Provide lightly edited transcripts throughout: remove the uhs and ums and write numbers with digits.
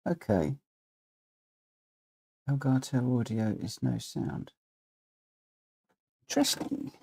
Okay. Elgato audio is no sound. Interesting.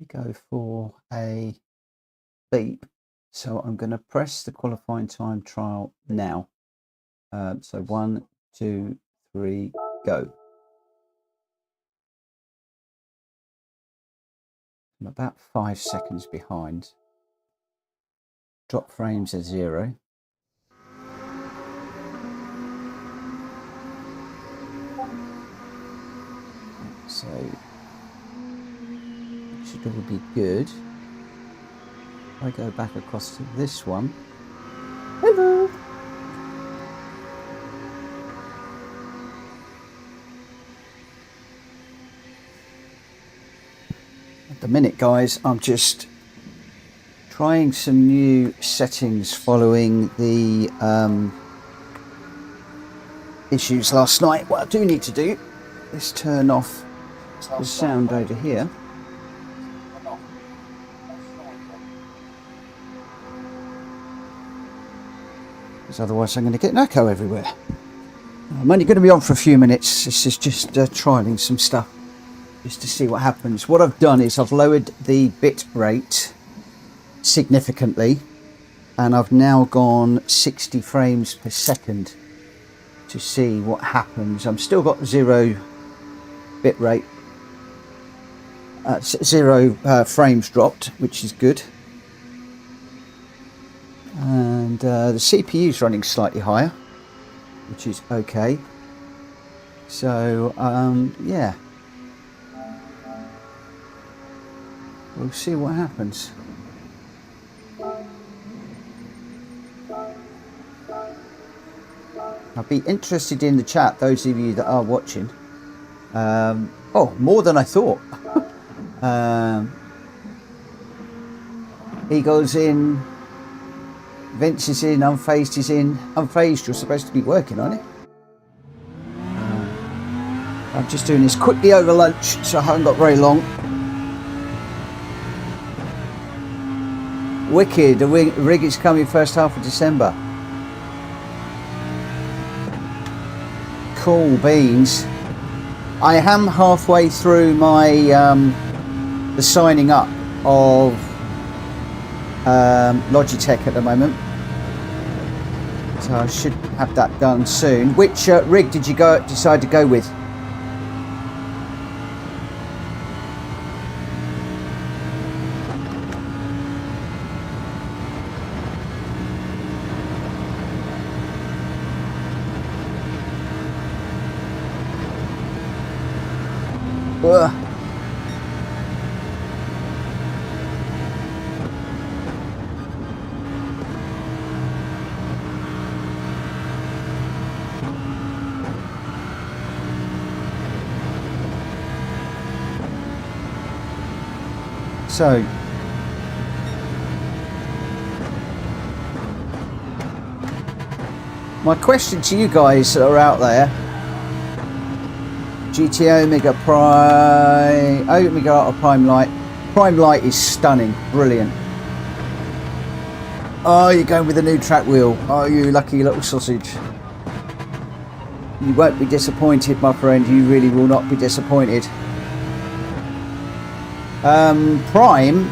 We go for a beep. So I'm going to press the qualifying time trial now. So 1, 2, 3, go. I'm about 5 seconds behind. Drop frames at 0. So it should all be good. If I go back across to this one. Hello. At the minute, guys, I'm just trying some new settings following the issues last night. What I do need to do is turn off the sound over here. Because otherwise I'm going to get an echo everywhere. I'm only going to be on for a few minutes. This is just trialing some stuff just to see what happens. What I've done is I've lowered the bit rate significantly, and I've now gone 60 frames per second to see what happens. I'm still got 0 bit rate, 0 frames dropped, which is good. And the CPU is running slightly higher, which is okay. So yeah, we'll see what happens. I'd be interested in the chat, those of you that are watching. Oh, more than I thought. Eagle's in, Vince is in, Unfazed is in. Unfazed, you're supposed to be working, aren't you? I'm just doing this quickly over lunch, so I haven't got very long. Wicked, the rig is coming first half of December. Cool beans. I am halfway through my the signing up of Logitech at the moment, so I should have that done soon. Which rig did you decide to go with? So my question to you guys that are out there, GT Omega Prime, Omega Ultra Prime Light. Prime Light is stunning, brilliant. Oh, you're going with a new track wheel. Oh, you lucky little sausage. You won't be disappointed, my friend. You really will not be disappointed. Prime,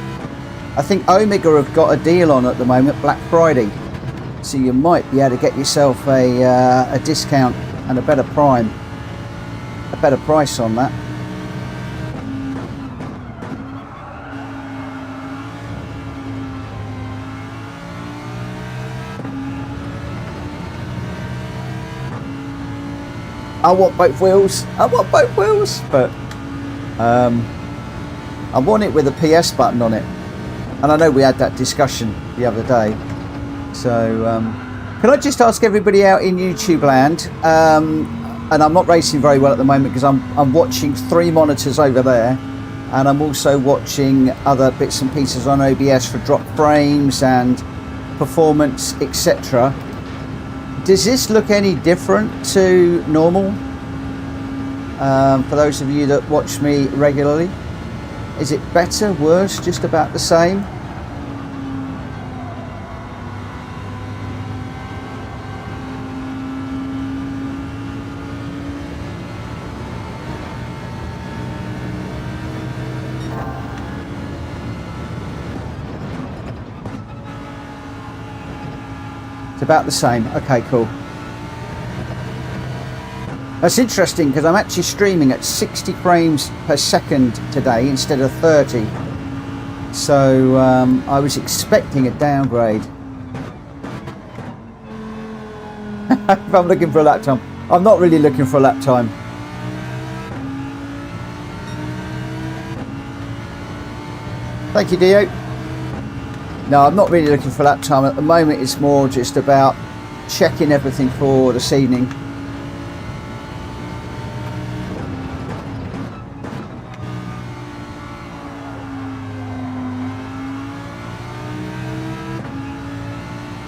I think Omega have got a deal on at the moment, Black Friday. So you might be able to get yourself a discount and a better Prime. A better price on that. I want both wheels. I want both wheels, but I want it with a PS button on it. And I know we had that discussion the other day. So can I just ask everybody out in YouTube land? And I'm not racing very well at the moment because I'm watching 3 monitors over there, and I'm also watching other bits and pieces on OBS for drop frames and performance, etc. Does this look any different to normal? For those of you that watch me regularly, is it better, worse, just about the same? About the same. Okay, cool. That's interesting because I'm actually streaming at 60 frames per second today instead of 30. So I was expecting a downgrade. If I'm looking for a lap time, I'm not really looking for a lap time. Thank you, Dio. No, I'm not really looking for lap time at the moment. It's more just about checking everything for this evening.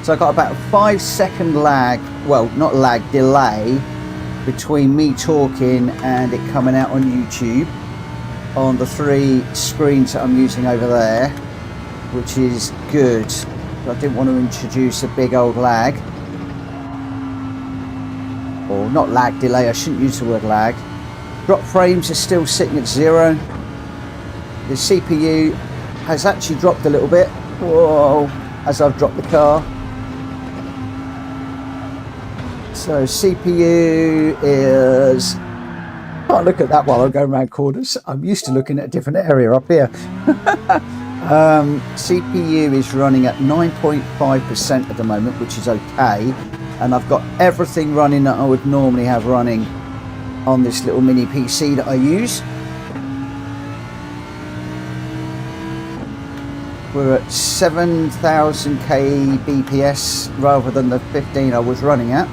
So I got about a 5-second lag, well, not lag, delay between me talking and it coming out on YouTube on the 3 screens that I'm using over there, which is good. I didn't want to introduce a big old lag, or not lag, delay. I shouldn't use the word lag. Drop frames are still sitting at 0. The CPU has actually dropped a little bit. Whoa, as I've dropped the car. So CPU is, can't look at that while I'm going around corners. I'm used to looking at a different area up here. CPU is running at 9.5% at the moment, which is okay, and I've got everything running that I would normally have running on this little mini PC that I use. We're at 7,000 kbps rather than the 15 I was running at,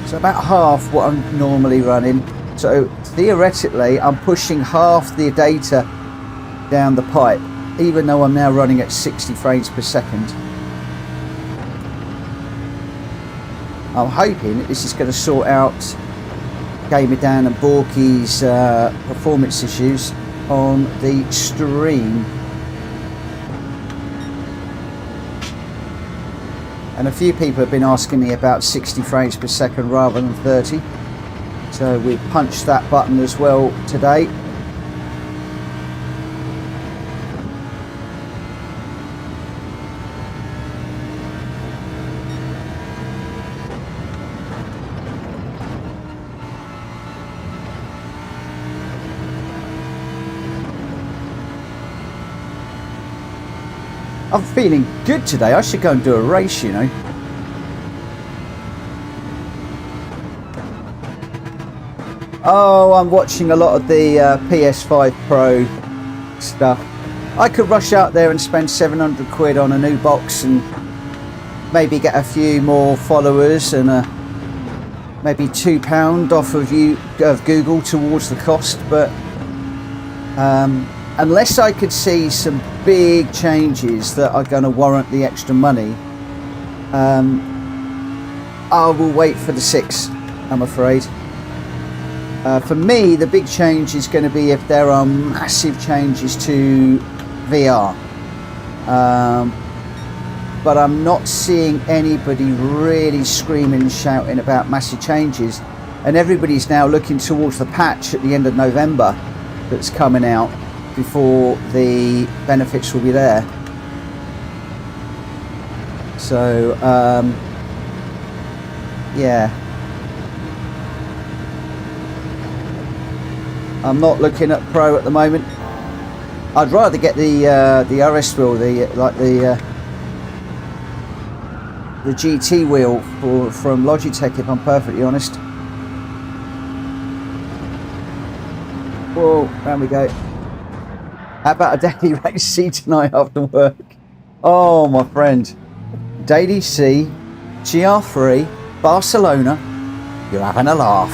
so about half what I'm normally running. So theoretically I'm pushing half the data down the pipe, even though I'm now running at 60 frames per second. I'm hoping that this is going to sort out Gamer Dan and Borky's performance issues on the stream. And a few people have been asking me about 60 frames per second rather than 30. So we punched that button as well today. I'm feeling good today. I should go and do a race, you know. Oh, I'm watching a lot of the PS5 Pro stuff. I could rush out there and spend 700 quid on a new box and maybe get a few more followers and maybe £2 off of Google towards the cost, but unless I could see some big changes that are going to warrant the extra money, I will wait for the 6, I'm afraid. For me, the big change is going to be if there are massive changes to VR. But I'm not seeing anybody really screaming and shouting about massive changes. And everybody's now looking towards the patch at the end of November that's coming out before the benefits will be there. So, yeah. I'm not looking at Pro at the moment. I'd rather get the RS wheel, the GT wheel from Logitech, if I'm perfectly honest. Whoa, round we go. How about a daily race C tonight after work? Oh, my friend. Daily C, GR3, Barcelona. You're having a laugh.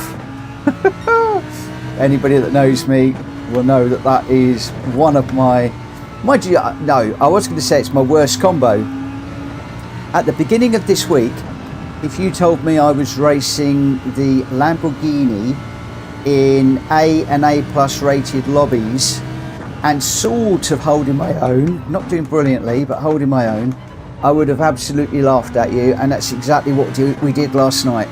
Anybody that knows me will know that that is one of my no, I was going to say it's my worst combo. At the beginning of this week, if you told me I was racing the Lamborghini in A and A plus rated lobbies and sort of holding my own, not doing brilliantly, but holding my own, I would have absolutely laughed at you, and that's exactly what we did last night.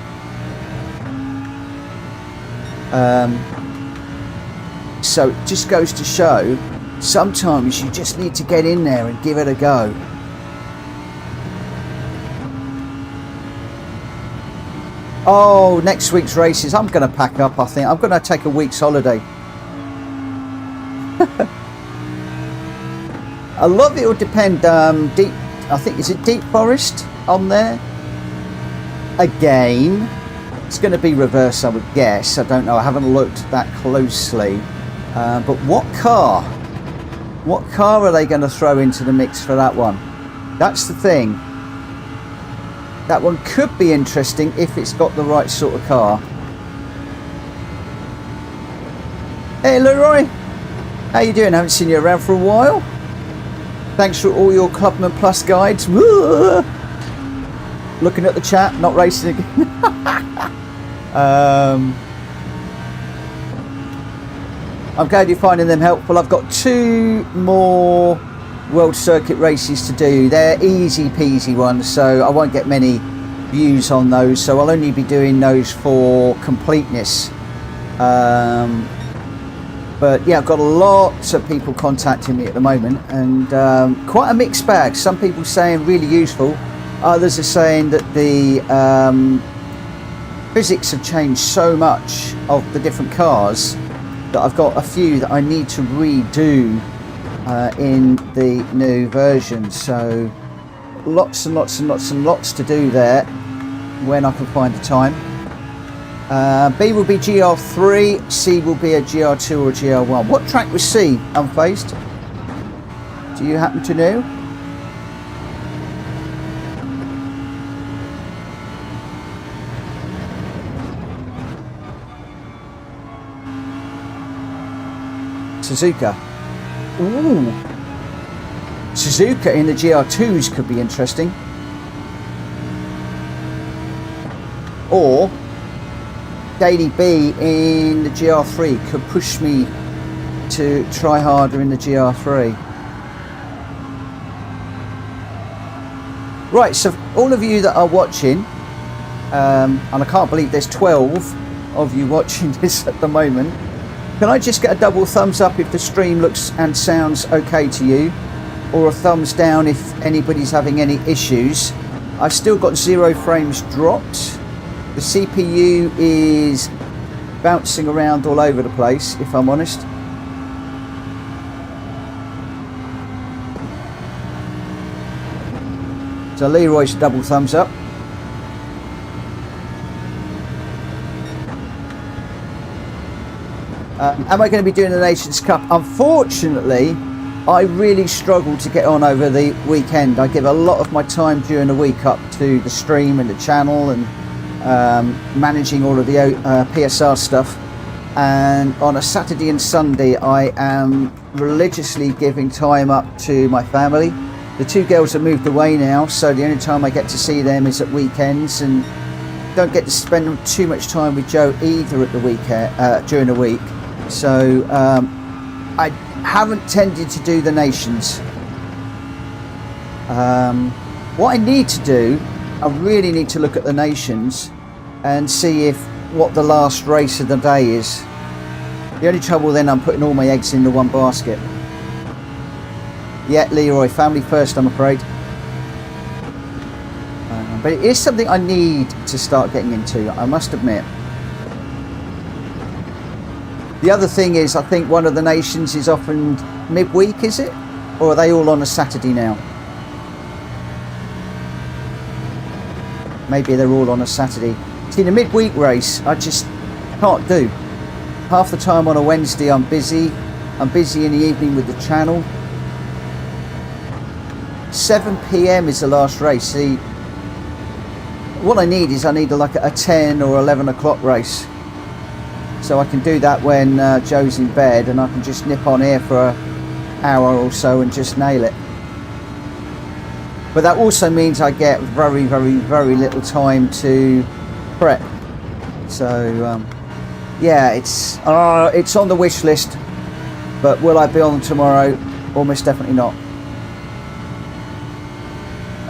So it just goes to show, sometimes you just need to get in there and give it a go. Oh, next week's races, I'm going to pack up, I think. I'm going to take a week's holiday. A lot of it will depend. Deep, I think, is it Deep Forest on there? Again, it's going to be reverse, I would guess. I don't know. I haven't looked that closely. But what car are they going to throw into the mix for that one? That's the thing. That one could be interesting if it's got the right sort of car. Hey Leroy, how you doing? Haven't seen you around for a while. Thanks for all your Clubman Plus guides. Woo! Looking at the chat, not racing again. I'm glad you're finding them helpful. I've got 2 more World Circuit races to do. They're easy peasy ones, so I won't get many views on those, so I'll only be doing those for completeness. But yeah, I've got lots of people contacting me at the moment, and quite a mixed bag. Some people saying really useful, others are saying that the physics have changed so much of the different cars that I've got a few that I need to redo in the new version. So lots and lots and lots and lots to do there when I can find the time. B will be GR3, C will be a GR2 or GR1. What track was C, Unfazed? Do you happen to know? Suzuka. Ooh. Suzuka in the GR2s could be interesting. Or Daily B in the GR3 could push me to try harder in the GR3. Right, so all of you that are watching, and I can't believe there's 12 of you watching this at the moment, can I just get a double thumbs up if the stream looks and sounds okay to you, or a thumbs down if anybody's having any issues? I've still got 0 frames dropped. The CPU is bouncing around all over the place, if I'm honest. So Leroy's double thumbs up. Am I going to be doing the Nations Cup? Unfortunately, I really struggle to get on over the weekend. I give a lot of my time during the week up to the stream and the channel and managing all of the PSR stuff, and on a Saturday and Sunday I am religiously giving time up to my family. The 2 girls have moved away now, so the only time I get to see them is at weekends, and don't get to spend too much time with Joe either at the weekend, during the week. So I haven't tended to do the nations. What I need to do, I really need to look at the nations and see if what the last race of the day is. The only trouble then, I'm putting all my eggs into one basket. Yeah, Leroy, family first, I'm afraid. But it is something I need to start getting into, I must admit. The other thing is, I think one of the nations is often midweek, is it? Or are they all on a Saturday now? Maybe they're all on a Saturday. See, the midweek race, I just can't do. Half the time on a Wednesday, I'm busy. I'm busy in the evening with the channel. 7 PM is the last race. See, what I need is like a 10 or 11 o'clock race. So I can do that when Joe's in bed, and I can just nip on here for an hour or so and just nail it. But that also means I get very, very, very little time to prep. So yeah, it's on the wish list, but will I be on tomorrow? Almost definitely not.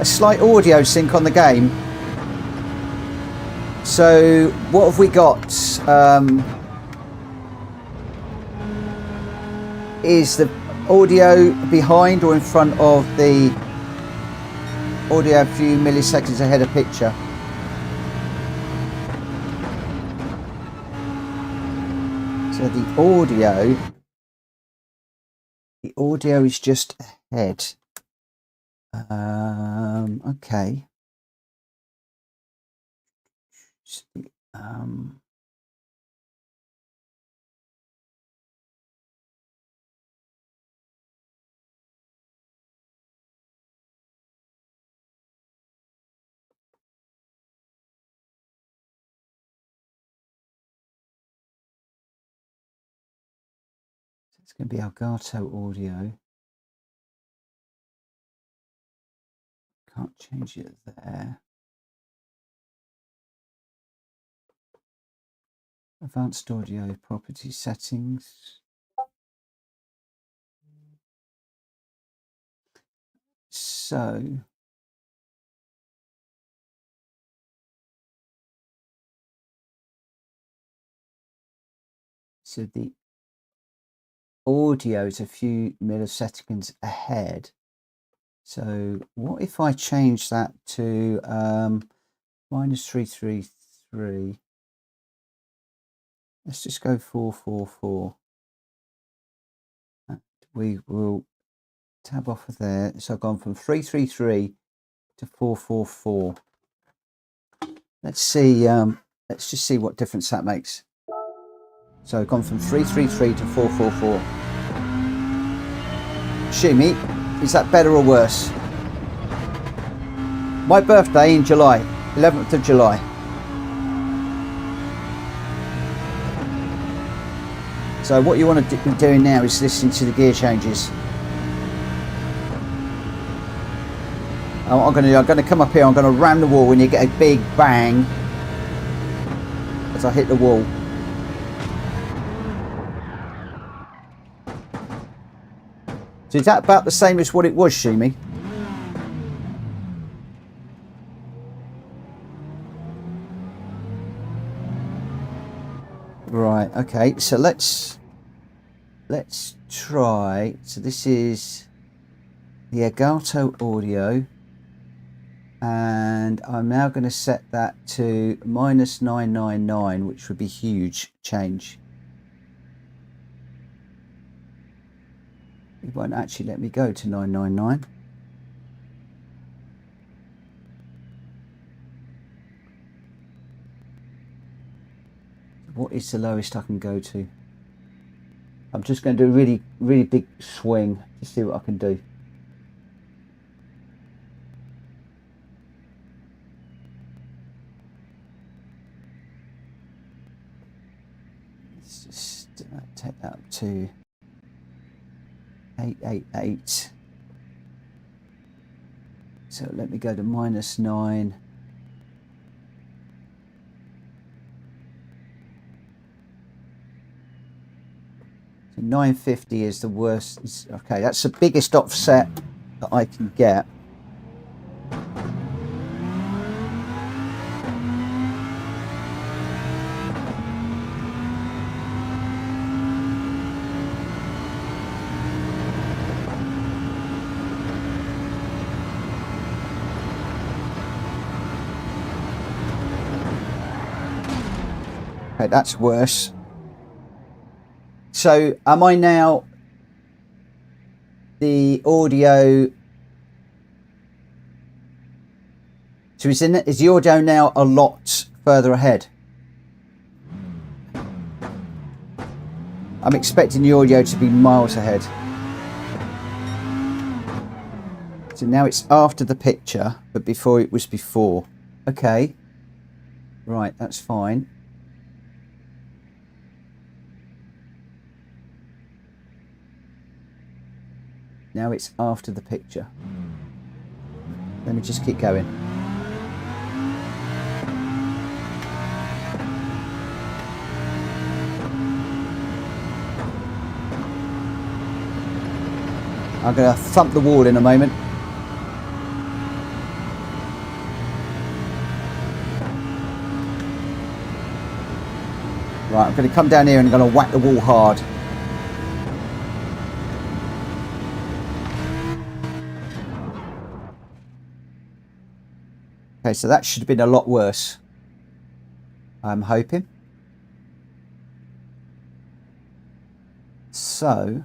A slight audio sync on the game. So what have we got? Is the audio behind or in front of the audio a few milliseconds ahead of picture? So the audio is just ahead. Okay. It's going to be Elgato audio. Can't change it there. Advanced audio property settings. So the audio is a few milliseconds ahead. So what if I change that to -333? Let's just go 444. And we will tab off of there. So I've gone from 333 to 444. Let's see. Let's just see what difference that makes. So I've gone from 333 to 444. Shumi, is that better or worse? My birthday in July, 11th of July. So what you want to be doing now is listening to the gear changes. I'm going to come up here. I'm going to ram the wall, and you get a big bang as I hit the wall. So is that about the same as what it was, Shimi? Right, okay, so let's try. So this is the Elgato audio, and I'm now going to set that to -999, which would be huge change. It won't actually let me go to 999. What is the lowest I can go to? I'm just going to do a really, really big swing to see what I can do. Let's just take that up to 888. So let me go to -9. 950 is the worst. Okay, that's the biggest offset that I can get. Okay, that's worse. So am I now the audio? So is the audio now a lot further ahead? I'm expecting the audio to be miles ahead. So now it's after the picture, but before it was before. Okay. Right, that's fine. Now it's after the picture. Let me just keep going. I'm going to thump the wall in a moment. Right, I'm going to come down here and I'm going to whack the wall hard. Okay, so that should have been a lot worse, I'm hoping. So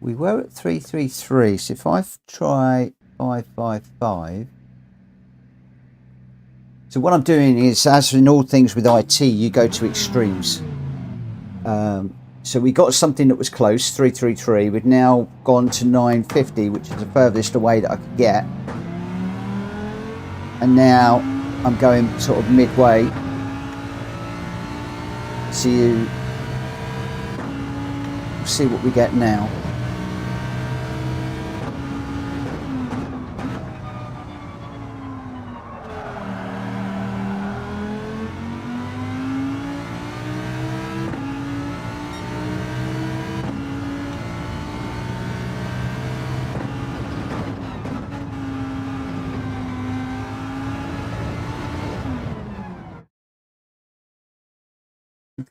we were at 333, so if I try 555. So what I'm doing is, as in all things with IT, you go to extremes. So we got something that was close, 333. We've now gone to 950, which is the furthest away that I could get. And now I'm going sort of midway. See what we get now.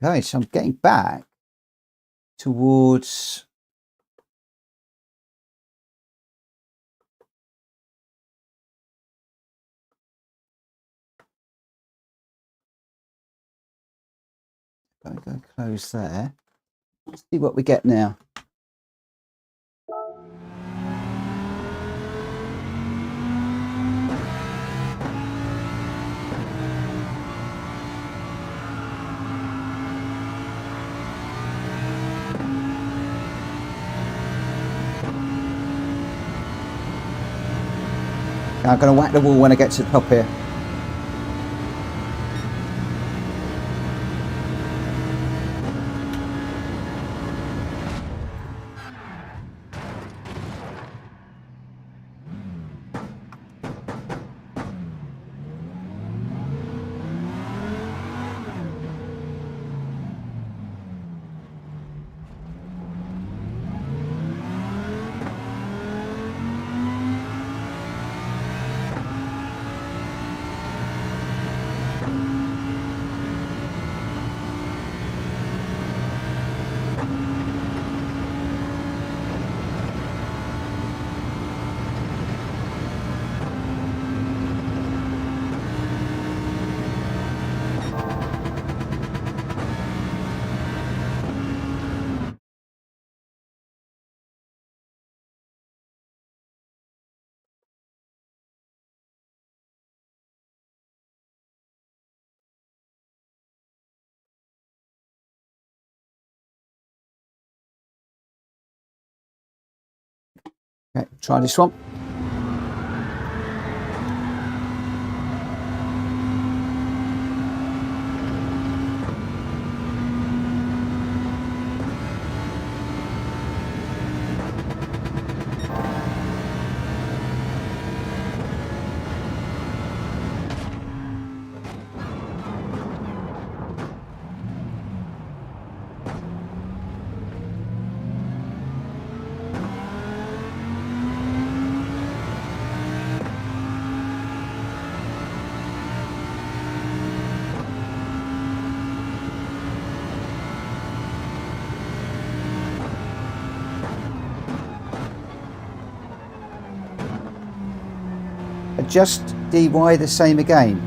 Okay, so I'm getting back towards go close there. Let's see what we get now. I'm going to whack the wall when I get to the top here. Okay, try this one. adjust DY the same again.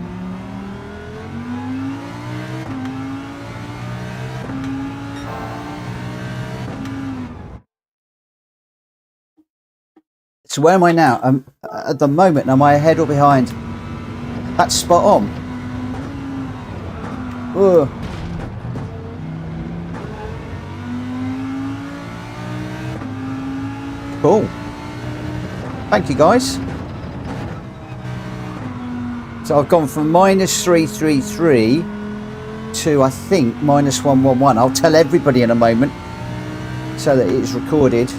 So where am I now? At the moment, am I ahead or behind? That's spot on. Ugh. Cool. Thank you, guys. So I've gone from -333 to, I think, -111. I'll tell everybody in a moment so that it's recorded.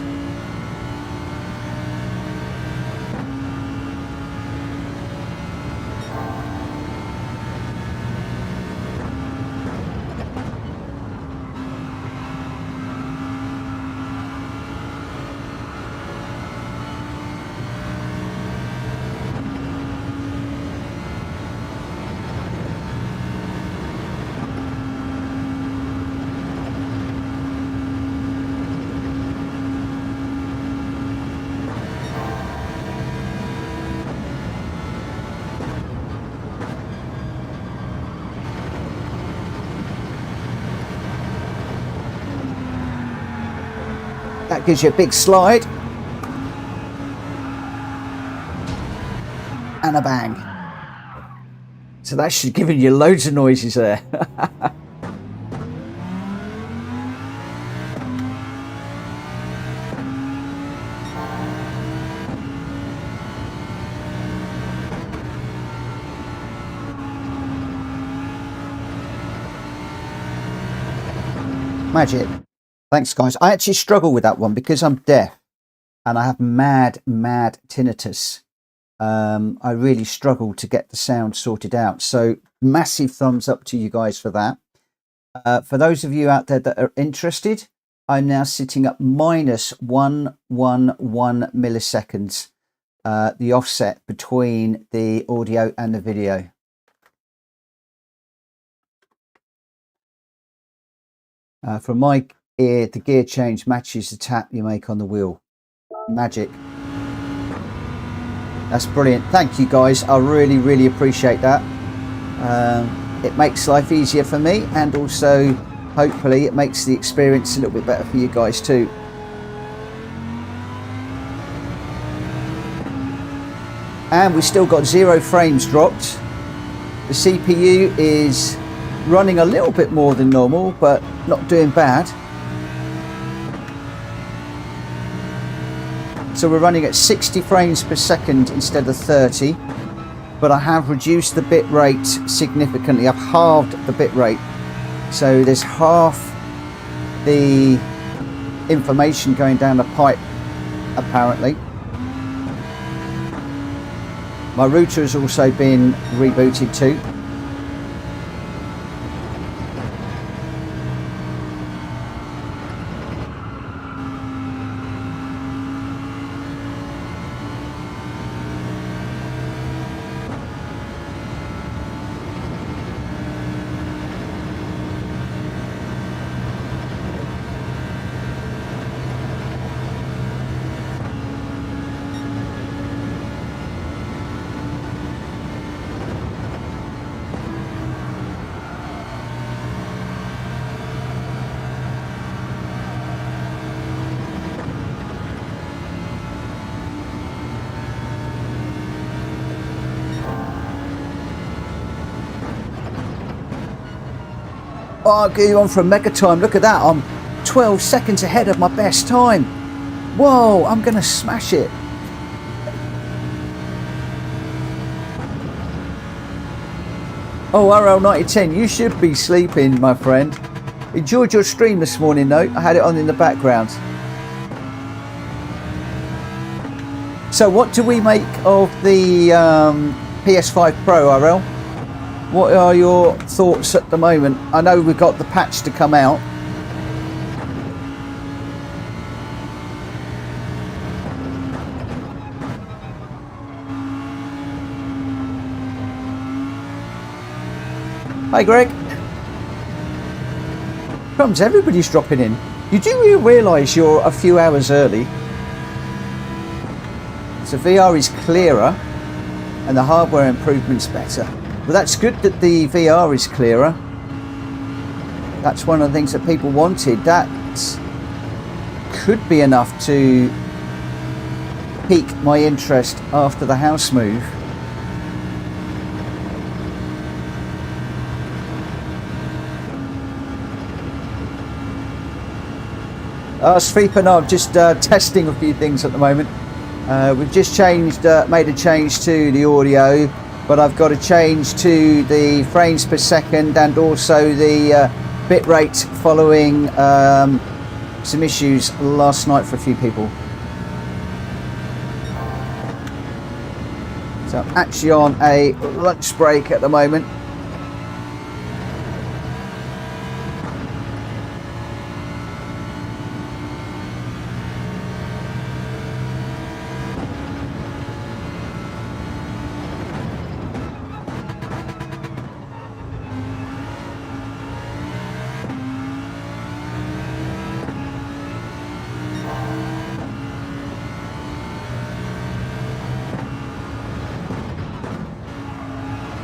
That gives you a big slide and a bang. So that should give you loads of noises there. Magic. Thanks, guys. I actually struggle with that one because I'm deaf and I have mad tinnitus. I really struggle to get the sound sorted out. So massive thumbs up to you guys for that. For those of you out there that are interested, I'm now sitting at -111 milliseconds, the offset between the audio and the video. From my ear, the gear change matches the tap you make on the wheel. Magic. That's brilliant. Thank you, guys. I really appreciate that. It makes life easier for me, and also hopefully it makes the experience a little bit better for you guys too. And we still got 0 frames dropped. The CPU is running a little bit more than normal, but not doing bad. So we're running at 60 frames per second instead of 30, but I have reduced the bit rate significantly. I've halved the bit rate, so there's half the information going down the pipe apparently. My router has also been rebooted too. Oh, I'll get you on for a mega time. Look at that. I'm 12 seconds ahead of my best time. Whoa, I'm going to smash it. Oh, RL9010, you should be sleeping, my friend. Enjoyed your stream this morning, though. I had it on in the background. So what do we make of the PS5 Pro, RL? What are your thoughts at the moment? I know we've got the patch to come out. Hi, Greg. Crumbs, everybody's dropping in. You do realise you're a few hours early. So VR is clearer. and the hardware improvement's better. Well, that's good that the VR is clearer. That's one of the things that people wanted. That could be enough to pique my interest after the house move. Sleeper, no, I'm just testing a few things at the moment. We've just changed, made a change to the audio, but I've got to change to the frames per second and also the bit rate following some issues last night for a few people. So I'm actually on a lunch break at the moment.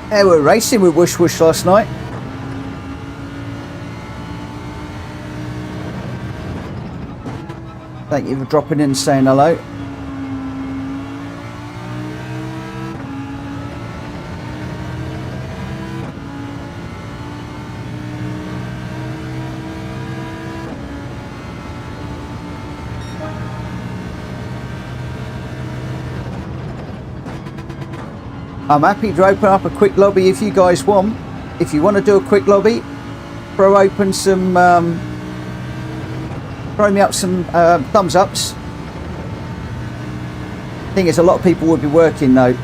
Yeah, we were racing with Whoosh Whoosh last night. Thank you for dropping in and saying hello. I'm happy to open up a quick lobby if you guys want. If you want to do a quick lobby, throw open some, throw me up some thumbs ups. Thing is, a lot of people would be working though.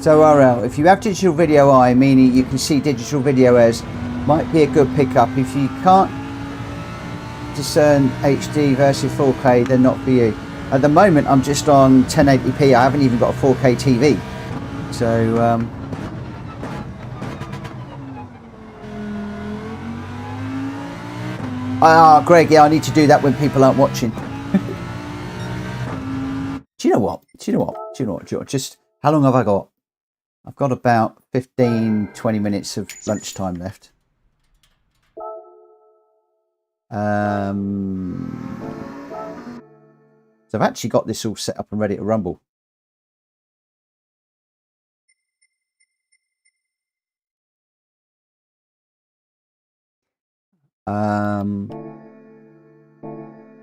So RL, if you have digital video eye, meaning you can see digital video as, might be a good pickup. If you can't discern HD versus 4K, they're not for you. At the moment, I'm just on 1080p. I haven't even got a 4K TV. So, Greg, yeah, I need to do that when people aren't watching. Do you know what? Just, how long have I got? I've got about 15-20 minutes of lunchtime left. So I've actually got this all set up and ready to rumble.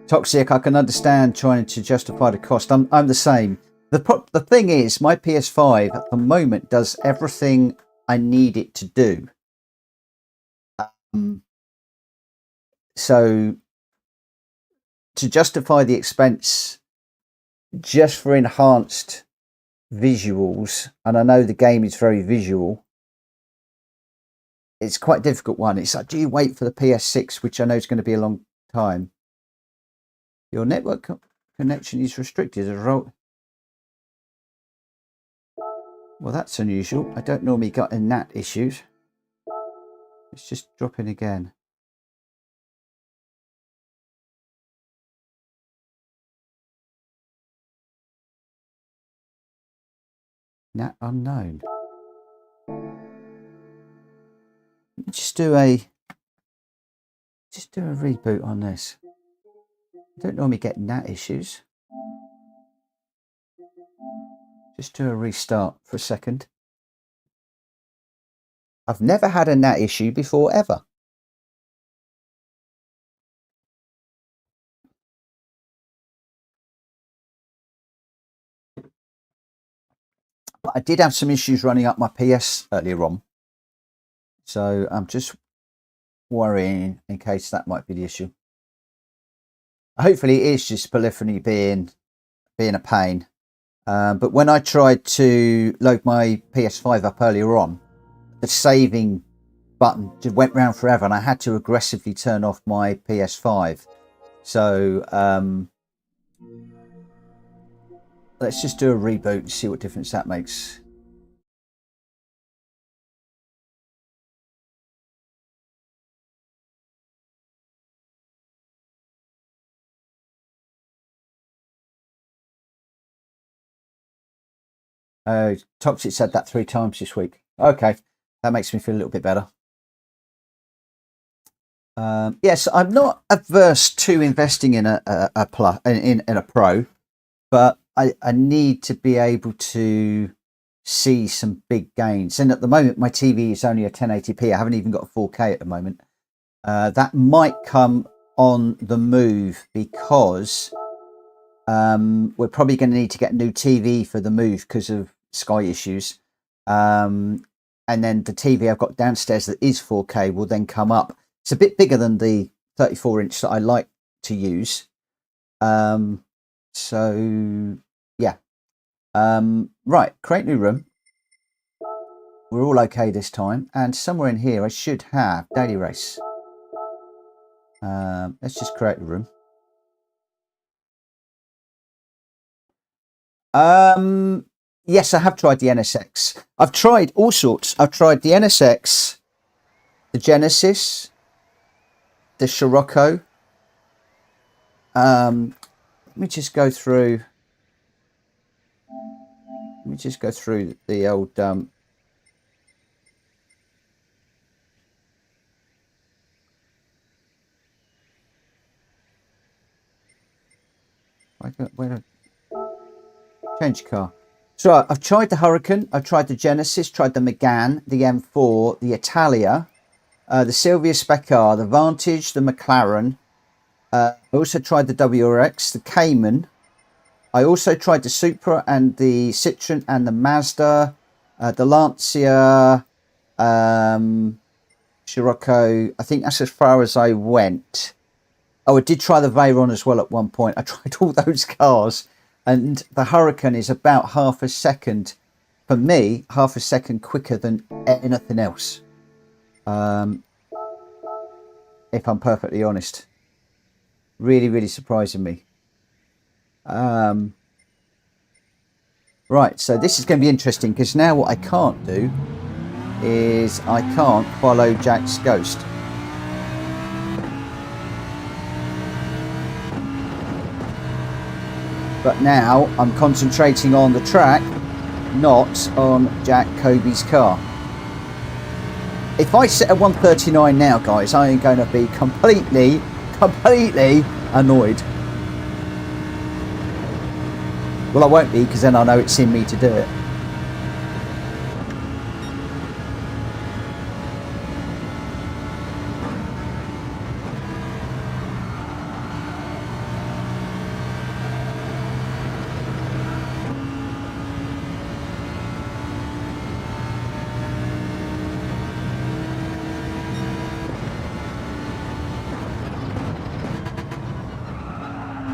Toxic, I can understand trying to justify the cost. I'm the same. The thing is, my PS5 at the moment does everything I need it to do. So to justify the expense just for enhanced visuals, and I know the game is very visual, it's quite a difficult one. It's like, do you wait for the PS6, which I know is going to be a long time? Your network connection is restricted as a result. Well, that's unusual. I don't normally get in NAT issues. Let's just drop in again. NAT unknown. Just do a reboot on this. I don't normally get NAT issues. Just do a restart for a second. I've never had a NAT issue before, ever. But I did have some issues running up my PS earlier on. So I'm just worrying in case that might be the issue. Hopefully it is just polyphony being a pain. But when I tried to load my PS5 up earlier on, the saving button just went round forever, and I had to aggressively turn off my PS5. So let's just do a reboot and see what difference that makes. Toxic said that 3 times this week. Okay, that makes me feel a little bit better. Yes, I'm not averse to investing in a Pro, but I need to be able to see some big gains. And at the moment, my TV is only a 1080p. I haven't even got a 4K at the moment. That might come on the move because we're probably going to need to get a new TV for the move because of Sky issues. And then the TV I've got downstairs that is 4K will then come up. It's a bit bigger than the 34-inch that I like to use. So, yeah. Right, create new room. We're all okay this time. And somewhere in here I should have daily race. Let's just create a room. Yes, I have tried the NSX. I've tried all sorts. I've tried the NSX, the Genesis, the Scirocco. Let me just go through. Let me just go through the old. Change car. So I've tried the Hurricane, I've tried the Genesis, tried the Megane, the M4, the Italia, the Silvia Spec R, the Vantage, the McLaren. I also tried the WRX, the Cayman. I also tried the Supra and the Citroen and the Mazda, the Lancia, Scirocco. I think that's as far as I went. Oh, I did try the Veyron as well at one point. I tried all those cars. And the Hurricane is about half a second, for me, half a second quicker than anything else. If I'm perfectly honest. Really, really surprising me. Right, so this is going to be interesting because now what I can't do is I can't follow Jack's ghost. But now I'm concentrating on the track, not on Jack Cobey's car. If I set a 139 now, guys, I am going to be completely annoyed. Well, I won't be, because then I know it's in me to do it.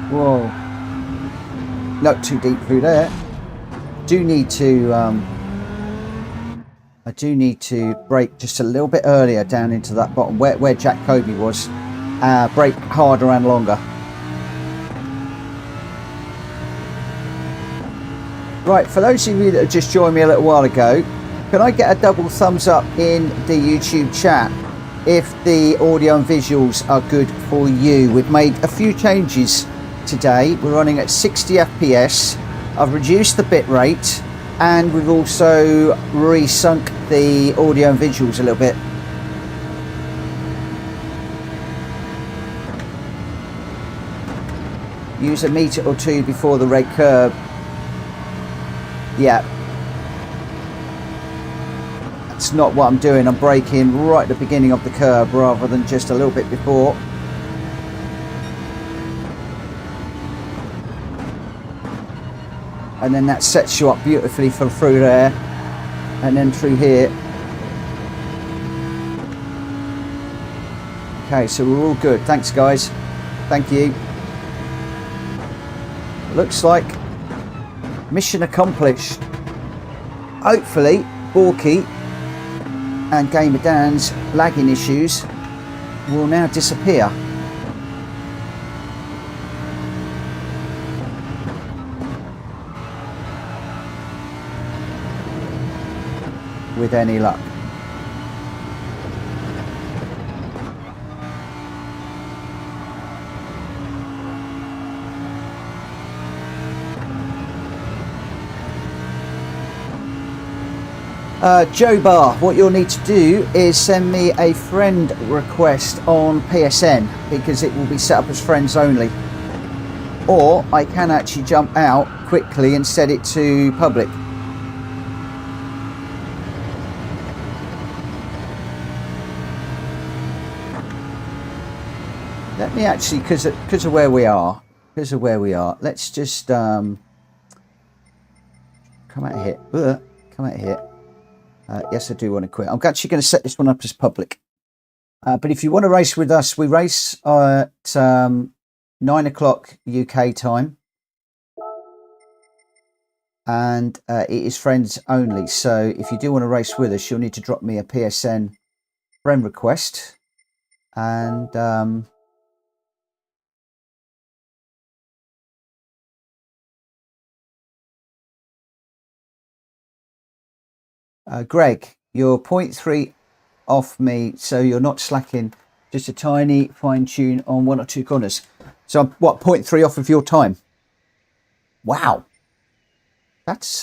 Whoa. Not too deep through there. I do need to brake just a little bit earlier down into that bottom where Jack Cobey was. Brake harder and longer. Right, for those of you that have just joined me a little while ago, can I get a double thumbs up in the YouTube chat if the audio and visuals are good for you? We've made a few changes today. We're running at 60 FPS. I've reduced the bit rate, and we've also resunk the audio and visuals a little bit. Use a meter or two before the red curb. Yeah, that's not what I'm doing. I'm braking right at the beginning of the curb rather than just a little bit before. And then that sets you up beautifully for through there and then through here. Okay, so we're all good. Thanks, guys. Thank you. Looks like mission accomplished. Hopefully, Borky and Gamer Dan's lagging issues will now disappear. With any luck. Joe Bar, what you'll need to do is send me a friend request on PSN because it will be set up as friends only. Or I can actually jump out quickly and set it to public. Let me actually, because of where we are, let's just come out here. Come out here. Yes, I do want to quit. I'm actually going to set this one up as public. But if you want to race with us, we race at 9 o'clock UK time. And it is friends only. So if you do want to race with us, you'll need to drop me a PSN friend request. And Greg, you're 0.3 off me, so you're not slacking. Just a tiny fine tune on 1 or 2 corners. So I'm, what, 0.3 off of your time? Wow. That's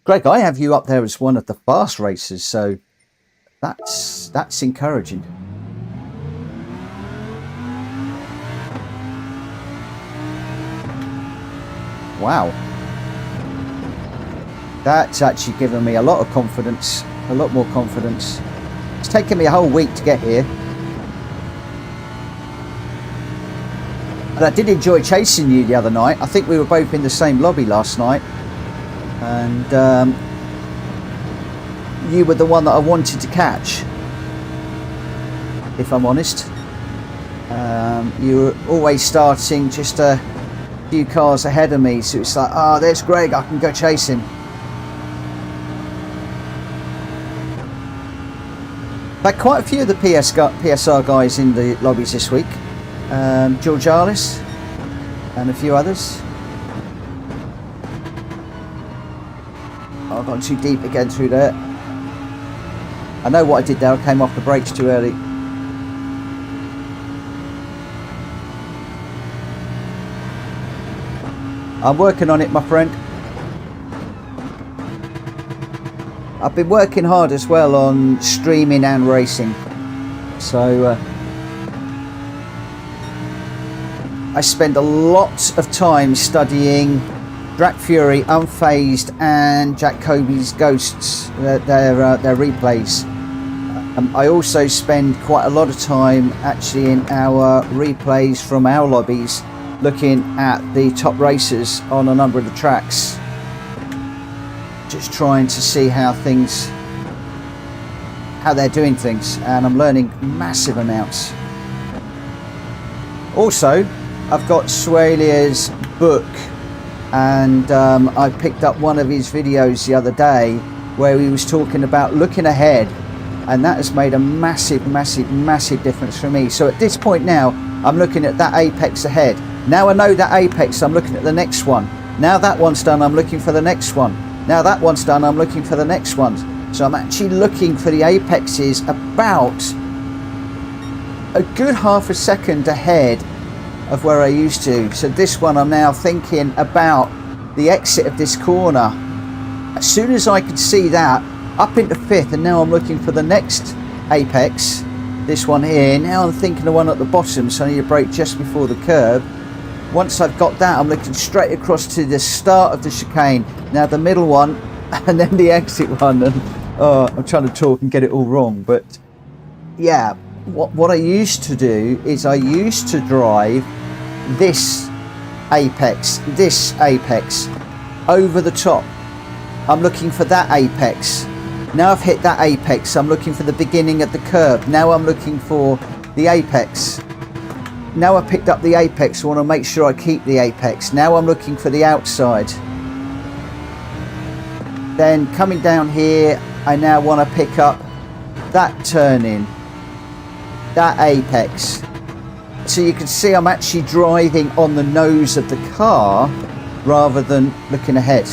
Greg, I have you up there as one of the fast racers, so that's encouraging. Wow. That's actually given me a lot of confidence, a lot more confidence. It's taken me a whole week to get here. And I did enjoy chasing you the other night. I think we were both in the same lobby last night. And you were the one that I wanted to catch, if I'm honest. You were always starting just a few cars ahead of me. So it's like, oh, there's Greg, I can go chase him. Had quite a few of the PSR guys in the lobbies this week. George Arliss and a few others. I've gone too deep again through there. I know what I did there. I came off the brakes too early. I'm working on it, my friend. I've been working hard as well on streaming and racing. So I spend a lot of time studying Drag Fury, Unfazed and Jack Cobey's Ghosts, their replays. I also spend quite a lot of time actually in our replays from our lobbies looking at the top racers on a number of the tracks. Just trying to see how they're doing things, and I'm learning massive amounts. Also, I've got Suelia's book, and I picked up one of his videos the other day where he was talking about looking ahead, and that has made a massive difference for me. So at this point now, I'm looking at that apex ahead. Now I know that apex, I'm looking at the next one. Now that one's done, I'm looking for the next one. Now that one's done, I'm looking for the next one. So I'm actually looking for the apexes about a good half a second ahead of where I used to. So this one, I'm now thinking about the exit of this corner. As soon as I could see that, up into 5th, and now I'm looking for the next apex, this one here. Now I'm thinking the one at the bottom, so I need to brake just before the curb. Once I've got that, I'm looking straight across to the start of the chicane. Now the middle one, and then the exit one. And I'm trying to talk and get it all wrong. But yeah, what I used to do is I used to drive this apex over the top. I'm looking for that apex. Now I've hit that apex, I'm looking for the beginning of the curve. Now I'm looking for the apex. now I picked up the apex, I want to make sure I keep the apex. Now I'm looking for the outside. Then coming down here, I now want to pick up that turn-in, that apex. So you can see I'm actually driving on the nose of the car rather than looking ahead.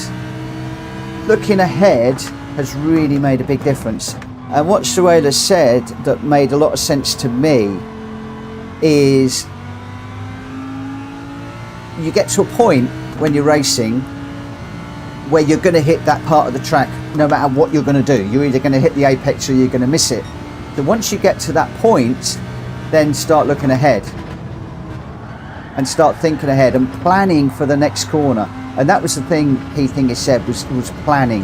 Looking ahead has really made a big difference. And what Suela said that made a lot of sense to me is you get to a point when you're racing where you're going to hit that part of the track no matter what you're going to do. You're either going to hit the apex or you're going to miss it. So once you get to that point, then start looking ahead and start thinking ahead and planning for the next corner. And that was the thing Keith Hinger said was planning,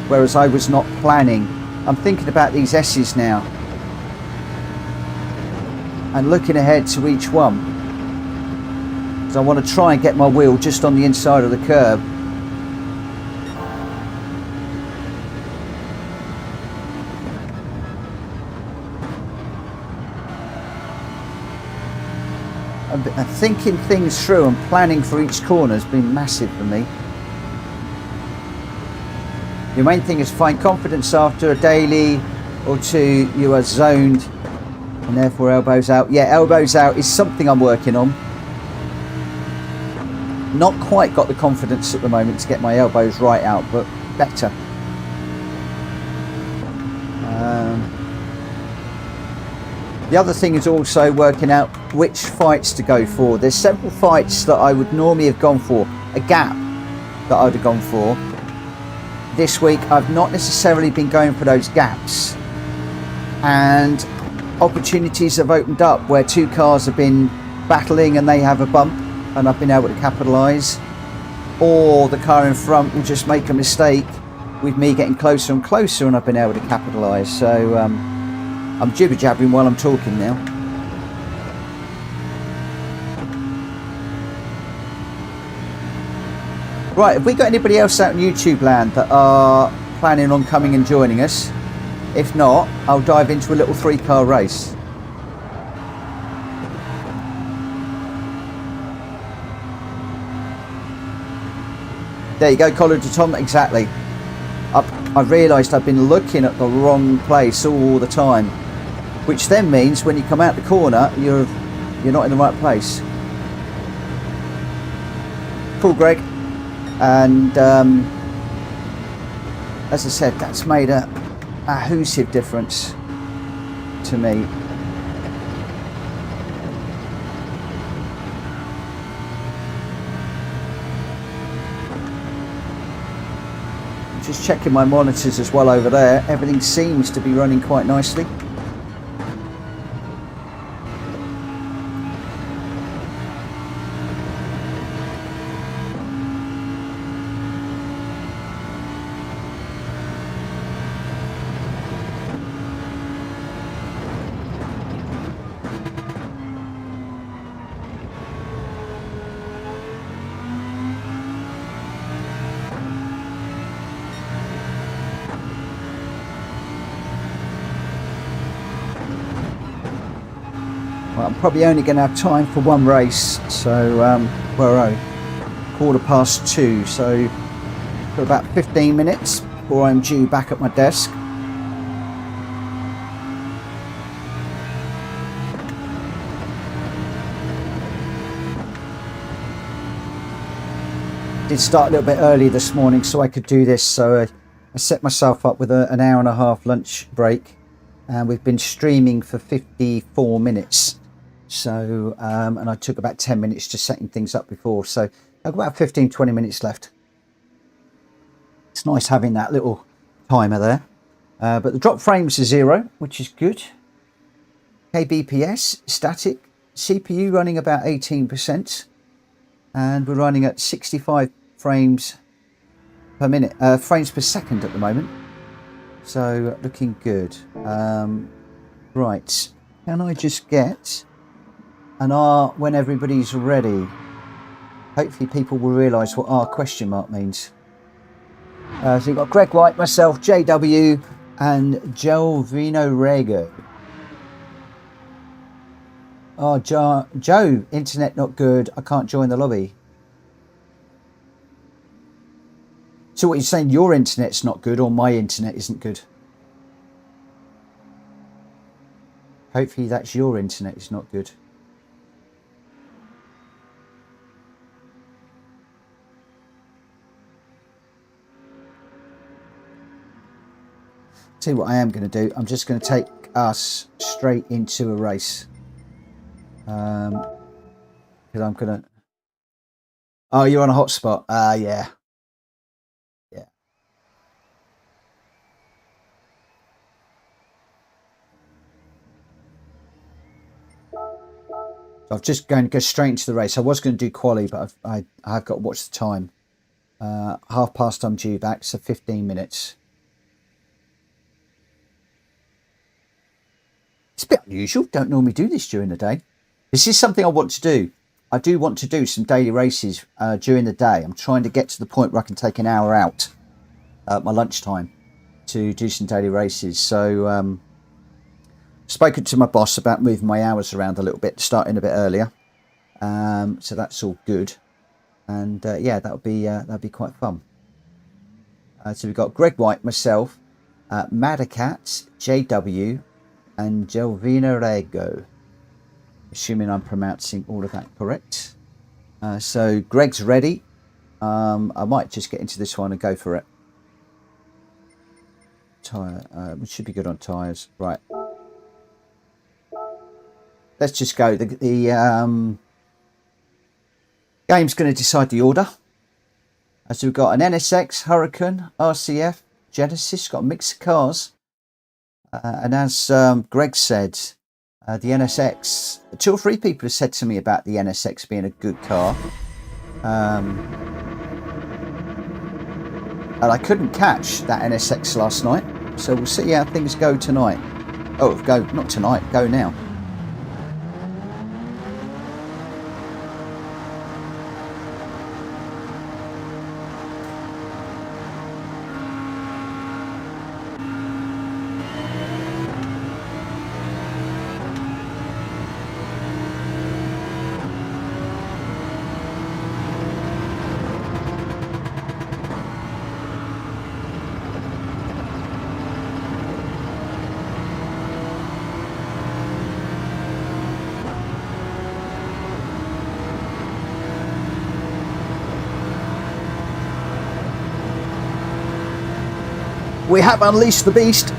whereas I was not planning. I'm thinking about these S's now and looking ahead to each one. So I want to try and get my wheel just on the inside of the curb. And thinking things through and planning for each corner has been massive for me. Your main thing is find confidence after a daily or two. You are zoned and therefore elbows out. Yeah, elbows out is something I'm working on. Not quite got the confidence at the moment to get my elbows right out, but better. The other thing is also working out which fights to go for. There's several fights that I would normally have gone for, a gap that I would have gone for. This week I've not necessarily been going for those gaps, and opportunities have opened up where two cars have been battling and they have a bump and I've been able to capitalise, or the car in front will just make a mistake with me getting closer and closer and I've been able to capitalise. So I'm jibber jabbering while I'm talking now. Right, have we got anybody else out in YouTube land that are planning on coming and joining us? If not, I'll dive into a little 3-car race. There you go, Colin to Tom, exactly. I realised I've been looking at the wrong place all the time, which then means when you come out the corner, you're not in the right place. Cool, Greg. And as I said, that's made a massive difference to me. Just checking my monitors as well over there. Everything seems to be running quite nicely. Well, I'm probably only going to have time for one race, so where are we? 2:15, so for about 15 minutes before I'm due back at my desk. Did start a little bit early this morning so I could do this, so I set myself up with an hour and a half lunch break, and we've been streaming for 54 minutes. So and I took about 10 minutes just setting things up before, so I've got about 15-20 minutes left. It's nice having that little timer there, but the drop frames are 0, which is good. kbps static, CPU running about 18%, and we're running at 65 frames per minute, frames per second at the moment, so looking good. Right, can I just get an R when everybody's ready? Hopefully people will realise what R question mark means. So you've got Greg White, myself, JW and Gelvino Rego. Oh, Joe, internet not good. I can't join the lobby. So what you're saying, your internet's not good or my internet isn't good? Hopefully that's your internet is not good. Tell you what I am going to do. I'm just going to take us straight into a race. Because I'm going to... Oh, you're on a hotspot. Yeah. Yeah. So I'm just going to go straight into the race. I was going to do quali, but I've got to watch the time. 1:30 I'm due back, so 15 minutes. It's a bit unusual. Don't normally do this during the day. This is something I want to do. I do want to do some daily races during the day. I'm trying to get to the point where I can take an hour out at my lunchtime to do some daily races. So spoken to my boss about moving my hours around a little bit, starting a bit earlier. So that's all good. And yeah, that'll be quite fun. So we've got Greg White, myself, Madacat, JW, and Gelvina Rego. Assuming I'm pronouncing all of that correct. So Greg's ready. I might just get into this one and go for it. Tyre, we should be good on tyres. Right. Let's just go. The game's going to decide the order. So we've got an NSX, Hurricane, RCF, Genesis. Got a mix of cars. And as Greg said, the NSX, 2 or 3 people have said to me about the NSX being a good car. And I couldn't catch that NSX last night. So we'll see how things go tonight. Oh, go, not tonight, go now. We have unleashed the beast.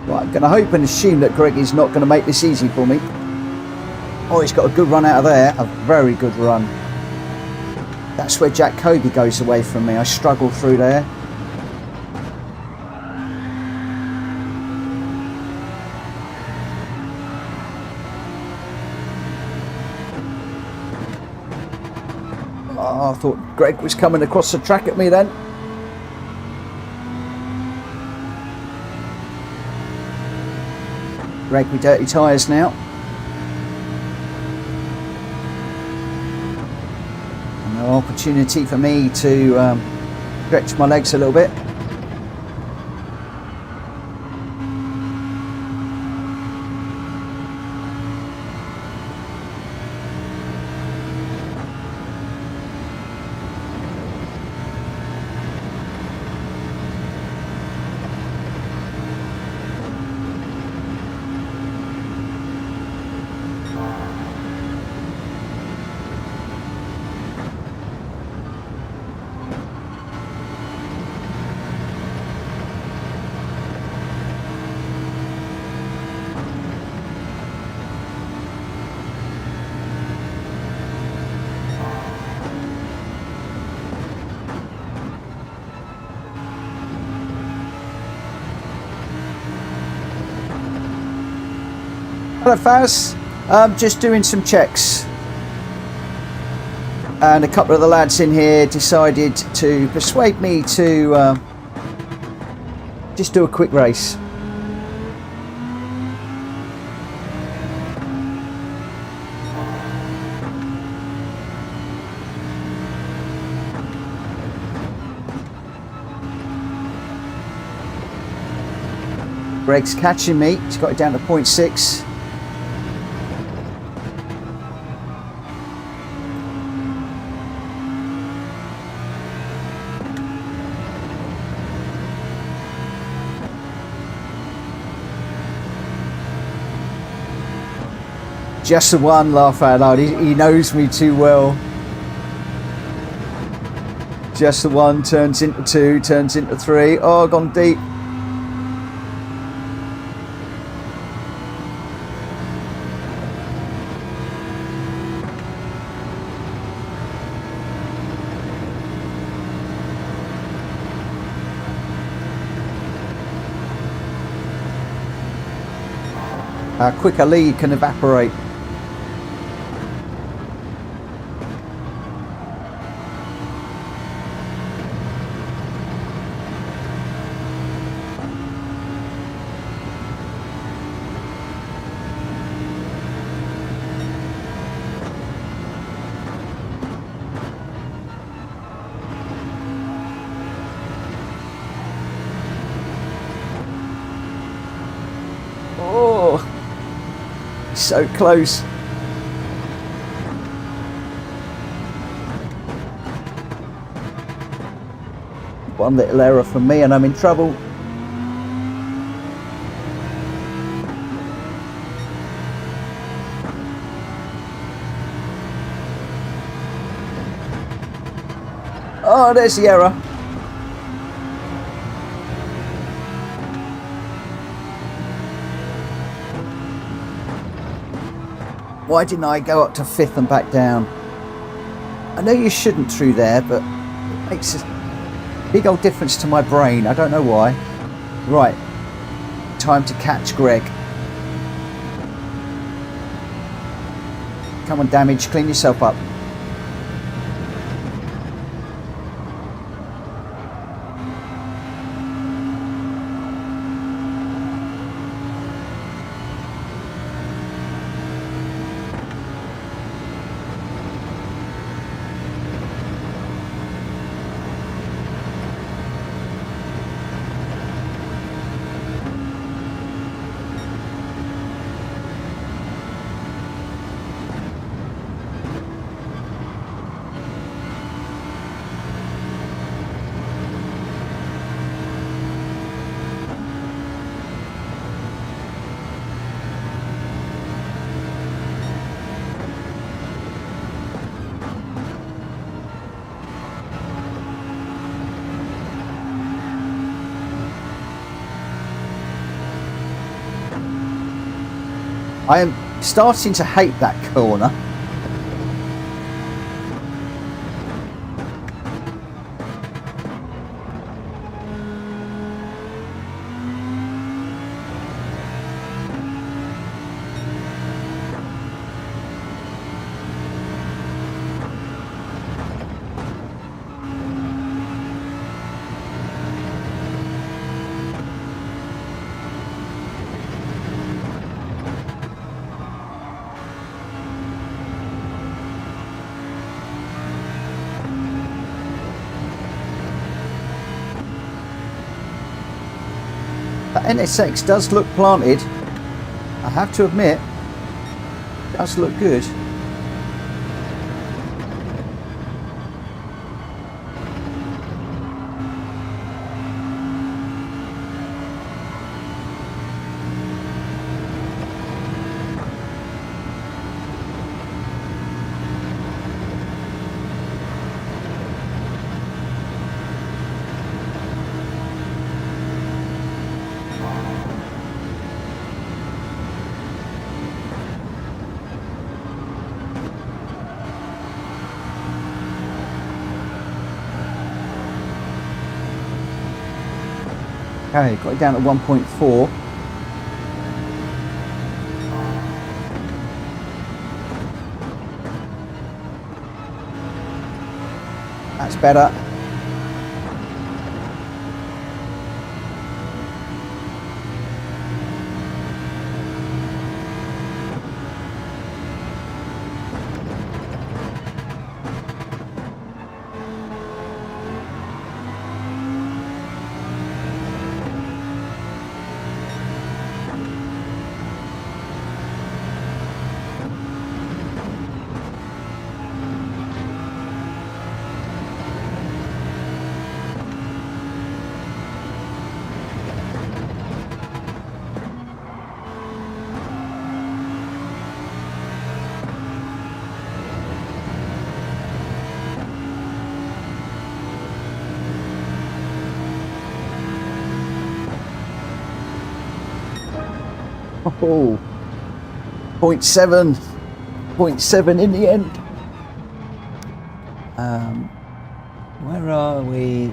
Right, I'm going to hope and assume that Greg is not going to make this easy for me. Oh, he's got a good run out of there. A very good run. That's where Jack Cobey goes away from me. I struggle through there. Oh, I thought Greg was coming across the track at me then. Greg with dirty tyres now. And no opportunity for me to stretch my legs a little bit. Hello, Faz. Just doing some checks. And a couple of the lads in here decided to persuade me to just do a quick race. Greg's catching me. He's got it down to 0.6. Just the one, laugh out loud. He knows me too well. Just the one turns into 2, turns into 3. Oh, gone deep. How quick a lead can evaporate. Oh, so close. One little error from me and I'm in trouble. Oh, there's the error. Why didn't I go up to 5th and back down? I know you shouldn't through there, but it makes a big old difference to my brain. I don't know why. Right, time to catch Greg. Come on, Damage, clean yourself up. I am starting to hate that corner. That NSX does look planted, I have to admit. It does look good. Okay, got it down to 1.4. That's better. Oh, 0.7, 0.7 in the end. Where are we?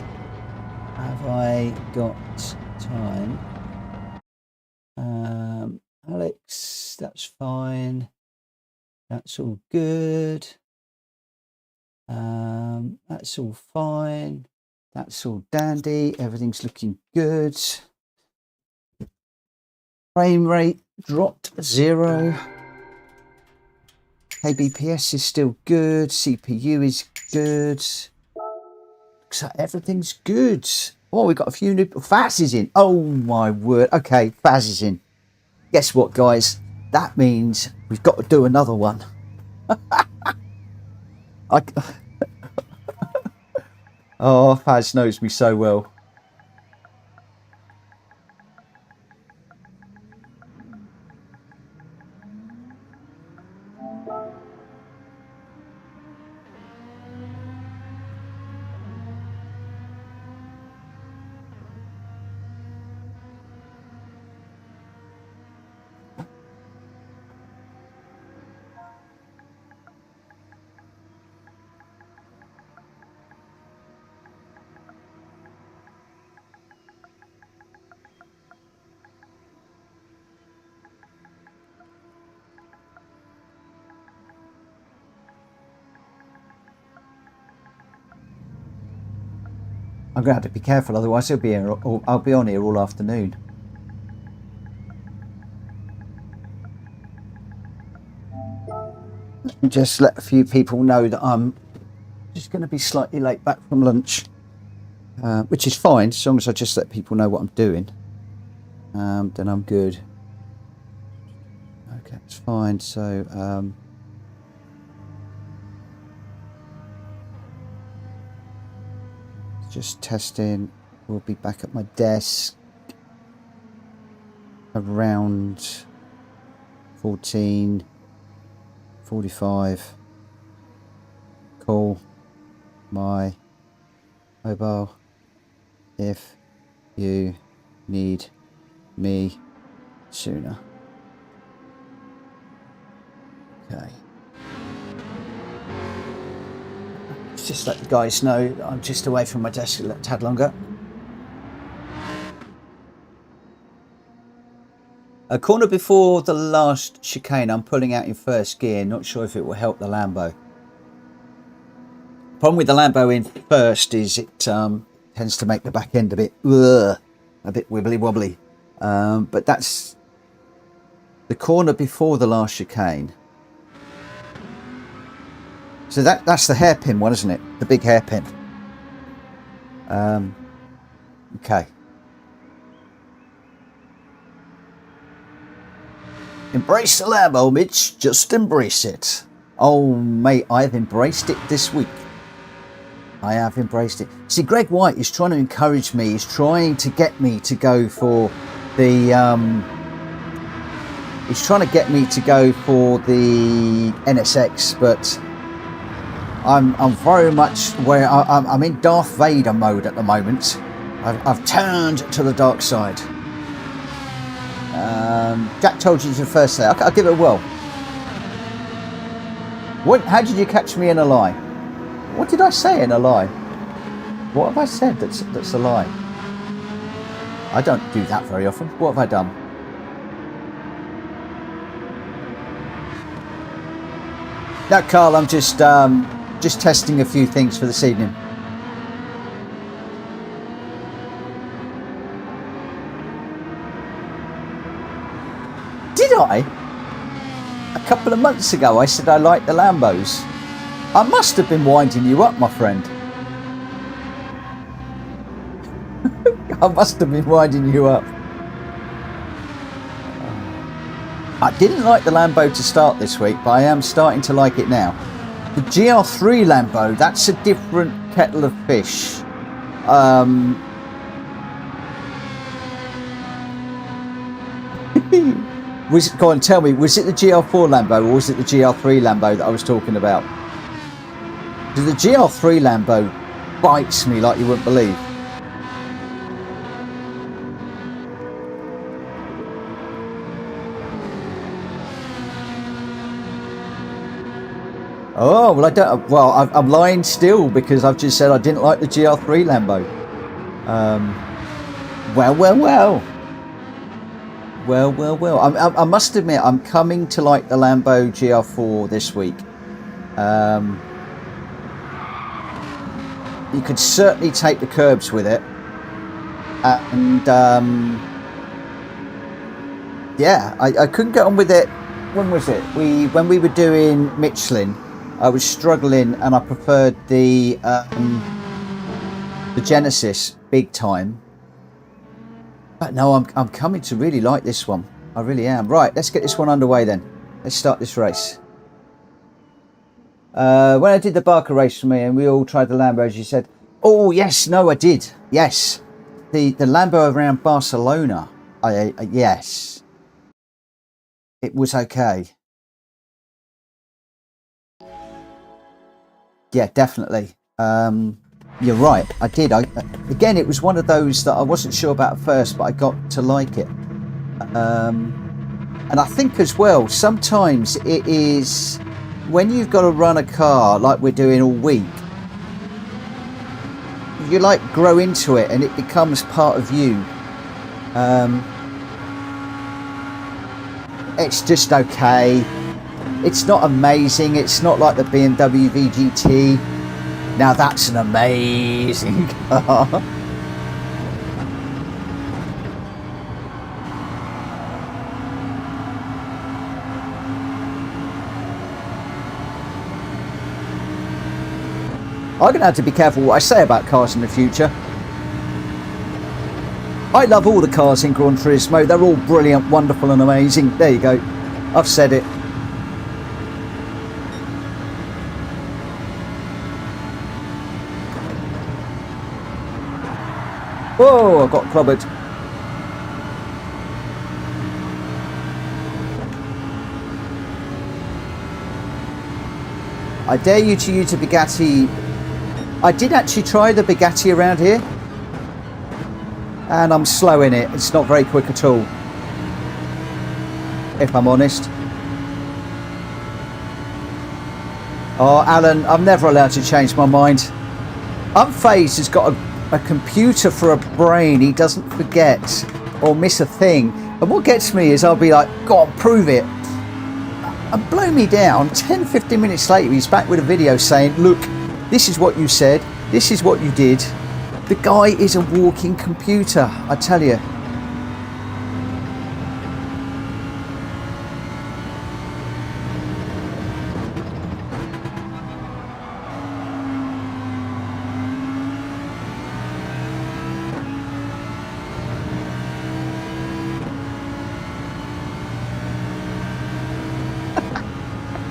Have I got time? Alex, that's fine. That's all good. That's all fine. That's all dandy. Everything's looking good. Frame rate dropped 0. kbps is still good. CPU is good. So everything's good. Oh, we've got a few new... Faz is in. Oh my word. Okay, Faz is in. Guess what, guys? That means we've got to do another one. Oh, Faz knows me so well. I'm going to have to be careful, otherwise I'll be on here all afternoon. Just let a few people know that I'm just going to be slightly late back from lunch, which is fine, as long as I just let people know what I'm doing. Then I'm good. Okay, it's fine. So just testing. We'll be back at my desk around 14:45. Call my mobile if you need me sooner. Okay. Just let the guys know that I'm just away from my desk a tad longer. A corner before the last chicane, I'm pulling out in first gear. Not sure if it will help the Lambo. Problem with the Lambo in first is it tends to make the back end a bit wibbly wobbly. But that's the corner before the last chicane. So that's the hairpin one, isn't it? The big hairpin. Okay. Embrace the Lambo, Mitch. Just embrace it. Oh, mate, I've embraced it this week. I have embraced it. See, Greg White is trying to encourage me. He's trying to get me to go for the... he's trying to get me to go for the NSX, but... I'm very much where I'm in Darth Vader mode at the moment. I've turned to the dark side. Jack told you to first say. I'll give it a whirl. How did you catch me in a lie? What did I say in a lie? What have I said that's a lie? I don't do that very often. What have I done? No, Carl, I'm just testing a few things for this evening. Did I? A couple of months ago I said I liked the Lambos. I must have been winding you up, my friend. I must have been winding you up. I didn't like the Lambo to start this week, but I am starting to like it now. The GR3 Lambo, that's a different kettle of fish. Go on, tell me, was it the GR4 Lambo or was it the GR3 Lambo that I was talking about? Because the GR3 Lambo bites me like you wouldn't believe. Oh, well, I don't. Well, I'm lying still because I've just said I didn't like the GR3 Lambo. Well. I must admit, I'm coming to like the Lambo GR4 this week. You could certainly take the curbs with it, and yeah, I couldn't get on with it. When was it? When we were doing Michelin, I was struggling, and I preferred the Genesis big time. But no, I'm coming to really like this one. I really am. Right, let's get this one underway then. Let's start this race. When I did the Barker race for me and we all tried the Lambos, you said, oh yes, no, I did. Yes. The Lambo around Barcelona. Yes. It was okay. Yeah, definitely. You're right, I did. Again, it was one of those that I wasn't sure about at first, but I got to like it. And I think as well, sometimes it is when you've got to run a car like we're doing all week, you like grow into it and it becomes part of you. It's just okay. It's not amazing. It's not like the BMW VGT. Now that's an amazing car. I'm going to have to be careful what I say about cars in the future. I love all the cars in Gran Turismo. They're all brilliant, wonderful and amazing. There you go. I've said it. Whoa, I got clobbered. I dare you to use a Bugatti. I did actually try the Bugatti around here. And I'm slow in it. It's not very quick at all, if I'm honest. Oh, Alan, I'm never allowed to change my mind. Unfazed has got a computer for a brain. He doesn't forget or miss a thing. And what gets me is I'll be like, go on, prove it. And blow me down. 10-15 minutes later, he's back with a video saying, look, this is what you said. This is what you did. The guy is a walking computer, I tell you.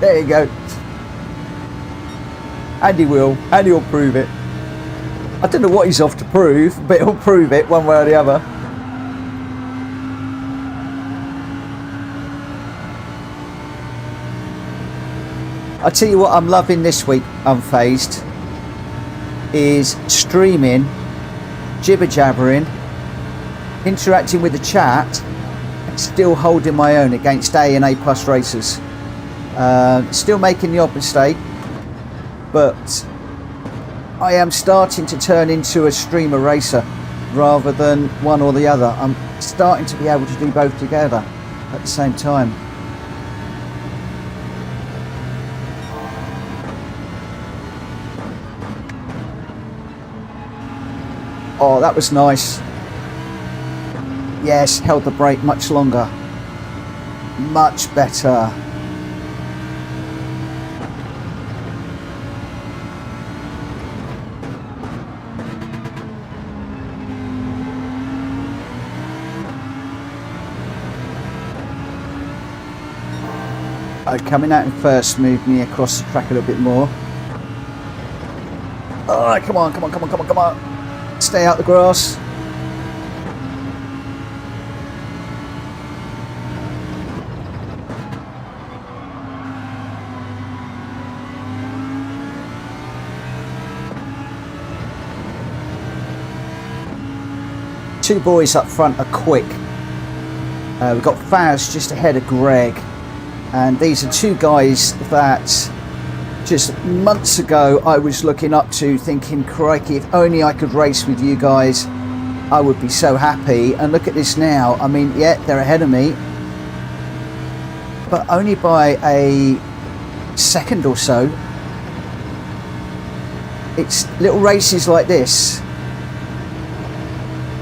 There you go. And he will. And he'll prove it. I don't know what he's off to prove, but he'll prove it one way or the other. I tell you what I'm loving this week, Unfazed, is streaming, jibber-jabbering, interacting with the chat, and still holding my own against A and A plus racers. Still making the odd mistake, but I am starting to turn into a streamer racer rather than one or the other. I'm starting to be able to do both together at the same time. Oh, that was nice. Yes, held the brake much longer. Much better. Coming out in first moved me across the track a little bit more. Oh, come on, come on, come on, come on, come on. Stay out the grass. Two boys up front are quick. We've got Faz just ahead of Greg. And these are two guys that just months ago I was looking up to, thinking, crikey, if only I could race with you guys, I would be so happy. And look at this now. I mean, yeah, they're ahead of me, but only by a second or so. It's little races like this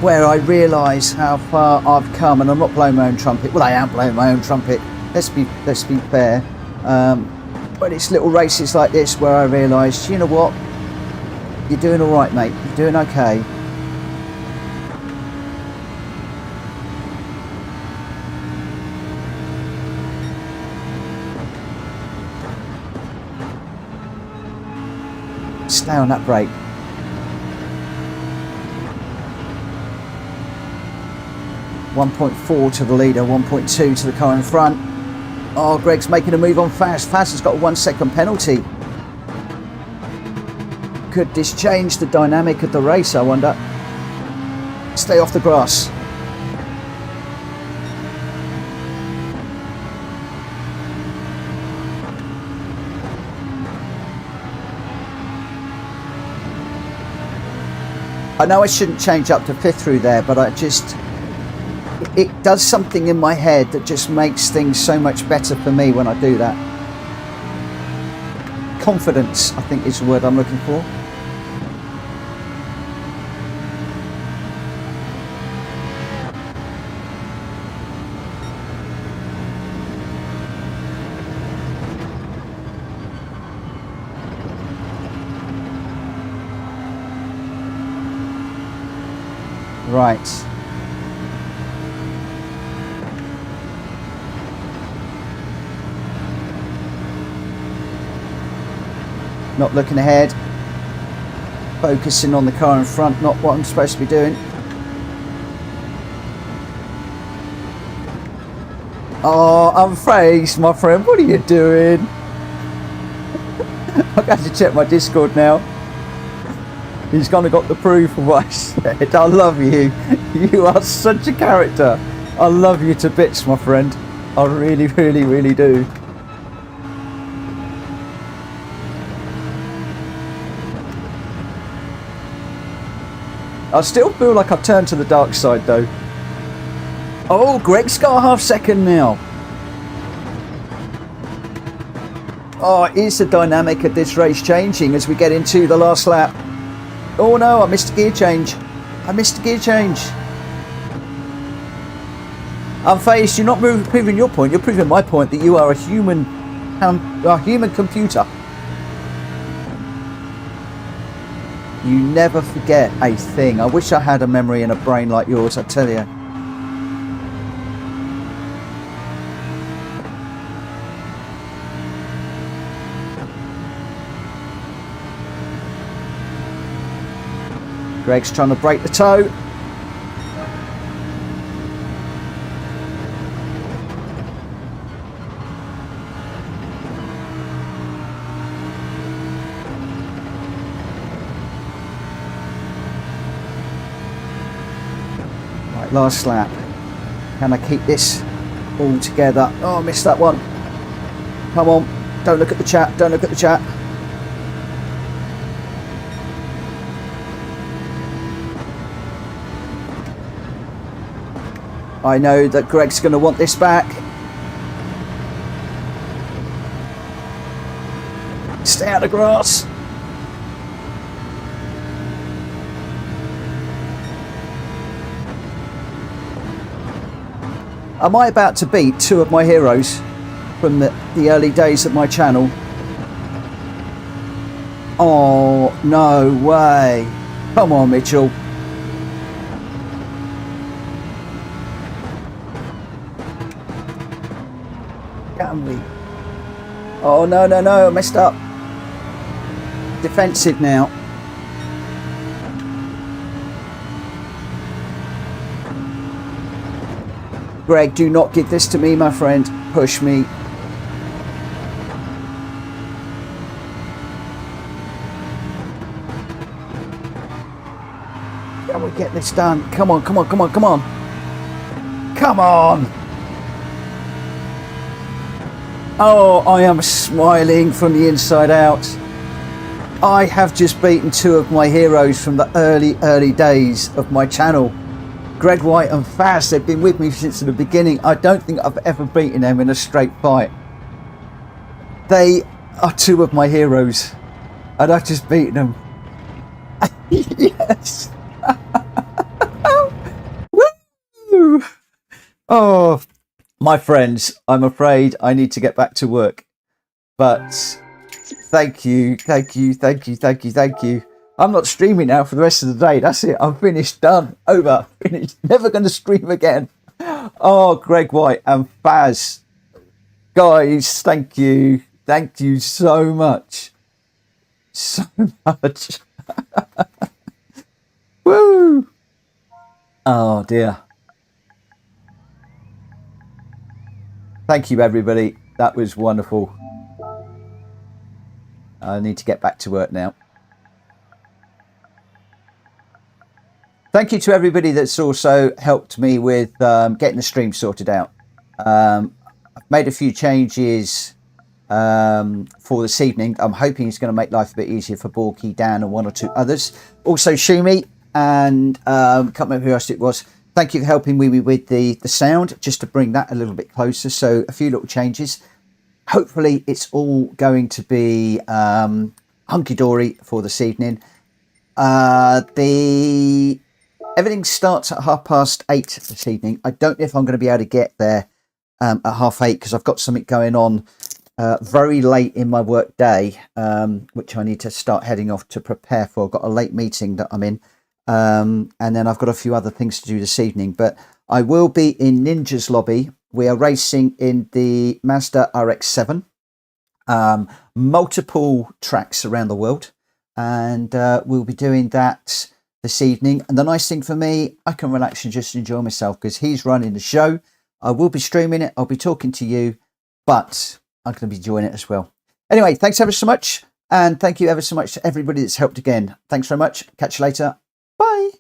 where I realise how far I've come, and I'm not blowing my own trumpet. Well, I am blowing my own trumpet. Let's be fair, but it's little races like this where I realise, you know what, you're doing all right, mate. You're doing okay. Stay on that brake. .4 to the leader, 1.2 to the car in front. Oh, Greg's making a move on Faz. Faz has got a 1 second penalty. Could this change the dynamic of the race, I wonder? Stay off the grass. I know I shouldn't change up to fifth through there, but it does something in my head that just makes things so much better for me when I do that. Confidence, I think, is the word I'm looking for. Right. Not looking ahead, focusing on the car in front, not what I'm supposed to be doing. Oh, unfazed, my friend, what are you doing? I'm going to check my Discord now. He's gone and got the proof of what I said. I love you. You are such a character. I love you to bits, my friend. I really, really, really do. I still feel like I've turned to the dark side though. Oh, Greg's got a half second now. Oh, is the dynamic of this race changing as we get into the last lap? Oh no, I missed a gear change. I missed a gear change. Unfazed, you're not proving your point, you're proving my point that you are a human computer. You never forget a thing. I wish I had a memory and a brain like yours, I tell you. Greg's trying to break the toe. Last lap. Can I keep this all together? Oh, I missed that one. Come on. Don't look at the chat. Don't look at the chat. I know that Greg's going to want this back. Stay out of the grass. Am I about to beat two of my heroes from the early days of my channel? Oh, no way. Come on, Mitchell. Can we? Oh, no, no, no. I messed up. Defensive now. Greg, do not give this to me, my friend. Push me. Can we get this done? Come on, come on, come on, come on. Come on. Oh, I am smiling from the inside out. I have just beaten two of my heroes from the early days of my channel. Greg White and Faz, they've been with me since the beginning. I don't think I've ever beaten them in a straight fight. They are two of my heroes. And I've just beaten them. Yes. Woo! Oh, my friends, I'm afraid I need to get back to work. But thank you, thank you, thank you, thank you, thank you. I'm not streaming now for the rest of the day. That's it. I'm finished, done, over, finished. Never going to stream again. Oh, Greg White and Faz. Guys, thank you. Thank you so much. So much. Woo! Oh, dear. Thank you, everybody. That was wonderful. I need to get back to work now. Thank you to everybody that's also helped me with getting the stream sorted out. I've made a few changes for this evening. I'm hoping it's going to make life a bit easier for Borky, Dan, and one or two others. Also, Shumi and can't remember who else it was. Thank you for helping me with the sound, just to bring that a little bit closer. So a few little changes. Hopefully, it's all going to be hunky-dory for this evening. Everything starts at 8:30 this evening. I don't know if I'm going to be able to get there at 8:30 because I've got something going on very late in my work day, which I need to start heading off to prepare for. I've got a late meeting that I'm in, and then I've got a few other things to do this evening. But I will be in Ninja's lobby. We are racing in the Mazda RX-7, multiple tracks around the world, and we'll be doing that this evening. And the nice thing for me, I can relax and just enjoy myself because he's running the show. I will be streaming it. I'll be talking to you, but I'm going to be enjoying it as well. Anyway, thanks ever so much. And thank you ever so much to everybody that's helped again. Thanks very much. Catch you later. Bye.